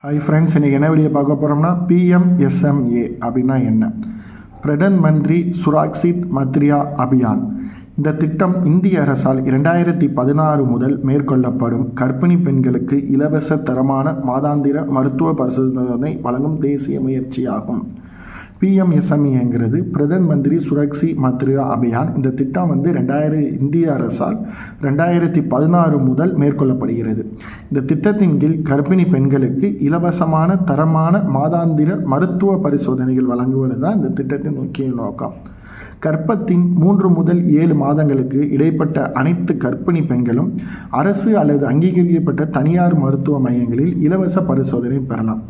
Hi friends, இன்றைக்கி என்ன video பார்க்க போகிறோம்னா PMSMA அப்படின்னா என்ன? பிரதான் மந்திரி சுரக்ஷித் மாத்ரியா அபியான். இந்த திட்டம் இந்திய அரசால் 2016 முதல் மேற்கொள்ளப்படும் கர்ப்பிணி பெண்களுக்கு இலவச தரமான மாதாந்திர மருத்துவ பரிசோதனை வழங்கும் தேசிய முயற்சியாகும். PMSMAங்கிறது பிரதான் மந்திரி சுரக்ஷித் மாத்ரியா அபியான். இந்த திட்டம் இந்திய அரசால் 2016 முதல் மேற்கொள்ளப்படுகிறது. இந்த திட்டத்தின் கீழ் கர்ப்பிணி பெண்களுக்கு இலவசமான தரமான மாதாந்திர மருத்துவ பரிசோதனைகள் வழங்குவது தான் இந்த திட்டத்தின் முக்கிய நோக்கம். கர்ப்பத்தின் 3 முதல் 7 மாதங்களுக்கு இடைப்பட்ட அனைத்து கர்ப்பிணி பெண்களும் அரசு அல்லது அங்கீகரிக்கப்பட்ட தனியார் மருத்துவ மையங்களில் இலவச பரிசோதனை பெறலாம்.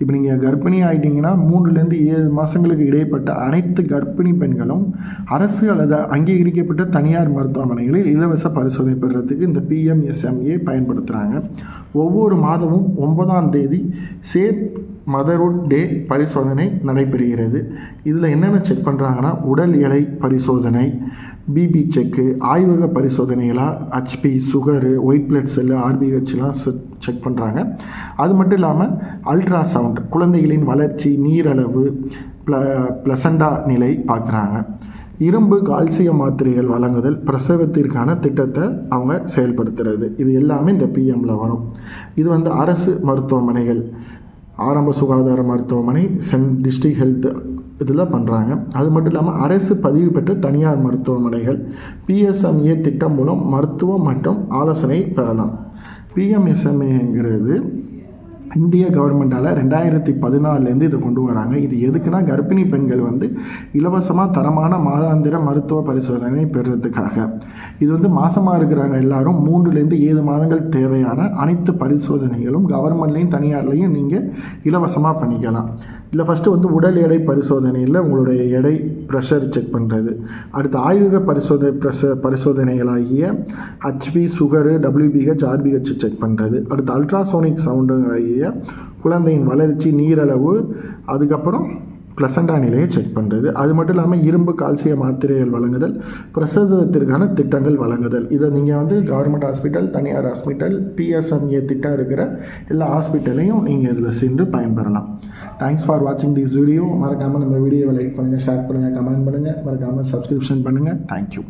இப்போ நீங்கள் கர்ப்பிணி ஆகிட்டீங்கன்னா 3லேருந்து 7 மாதங்களுக்கு இடைப்பட்ட அனைத்து கர்ப்பிணி பெண்களும் அரசு அல்லது அங்கீகரிக்கப்பட்ட தனியார் மருத்துவமனைகளில் இலவச பரிசோதனை பெறுறதுக்கு இந்த PMSMA பயன்படுத்துகிறாங்க. ஒவ்வொரு மாதமும் 9ஆம் தேதி சேஃப் மதர்ஹுட் டே பரிசோதனை நடைபெறுகிறது. இதில் என்னென்ன செக் பண்ணுறாங்கன்னா, உடல் எடை பரிசோதனை, பிபி செக்கு, ஆய்வக பரிசோதனைகளாக HP, sugar, white blood cell, RBHலாம் செக் பண்ணுறாங்க. அது மட்டும் இல்லாமல் அல்ட்ராசவுண்ட், குழந்தைகளின் வளர்ச்சி, நீரளவு, பிளசண்டா நிலை பார்க்குறாங்க. இரும்பு கால்சியம் மாத்திரைகள் வழங்குதல், பிரசவத்திற்கான திட்டத்தை அவங்க செயல்படுத்துறது, இது எல்லாமே இந்த PMல வரும். இது அரசு மருத்துவமனைகள், ஆரம்ப சுகாதார மருத்துவமனை, டிஸ்ட்ரிக்ட் ஹெல்த் இதில் பண்ணுறாங்க. அது மட்டும் இல்லாமல் அரசு பதிவு பெற்ற தனியார் மருத்துவமனைகள் PMSMA திட்டம் மூலம் மருத்துவம் மற்றும் ஆலோசனை பெறலாம். PMSMAங்கிறது இந்திய கவர்மெண்டால் 2014 இதை கொண்டு வராங்க. இது எதுக்குன்னா, கர்ப்பிணி பெண்கள் இலவசமாக தரமான மாதாந்திர மருத்துவ பரிசோதனை பெறுறதுக்காக. இது மாதமாக இருக்கிறாங்க எல்லாரும் 3லேருந்து 7 மாதங்கள் தேவையான அனைத்து பரிசோதனைகளும் கவர்மெண்ட்லேயும் தனியார்லேயும் நீங்கள் இலவசமாக பண்ணிக்கலாம். இதில் ஃபஸ்ட்டு உடல் எடை பரிசோதனையில் உங்களுடைய எடை, ப்ரெஷர் செக் பண்ணுறது. அடுத்து ஆய்வக பரிசோதனைகளாகிய HP, sugar, WBH, RBH check பண்ணுறது. அடுத்து அல்ட்ராசோனிக் சவுண்டு ஆகிய குழந்தையின் வளர்ச்சி, நீரளவு, அதுக்கப்புறம் பிளசண்டா நிலையை செக் பண்ணுறது. அது மட்டும் இல்லாமல் இரும்பு கால்சிய மாத்திரைகள் வழங்குதல், பிரசவத்திற்கான திட்டங்கள் வழங்குதல். இதை நீங்கள் கவர்மெண்ட் ஹாஸ்பிட்டல், தனியார் ஹாஸ்பிட்டல், PMSMA திட்டம் இருக்கிற எல்லா ஹாஸ்பிட்டலையும் நீங்கள் இதில் சென்று பயன்பெறலாம். தேங்க்ஸ் ஃபார் வாட்சிங் திஸ் வீடியோ. மறக்காமல் நம்ம வீடியோவை லைக் பண்ணுங்கள், ஷேர் பண்ணுங்கள், கமெண்ட் பண்ணுங்கள், மறக்காமல் சப்ஸ்கிரிப்ஷன் பண்ணுங்கள். தேங்க்யூ.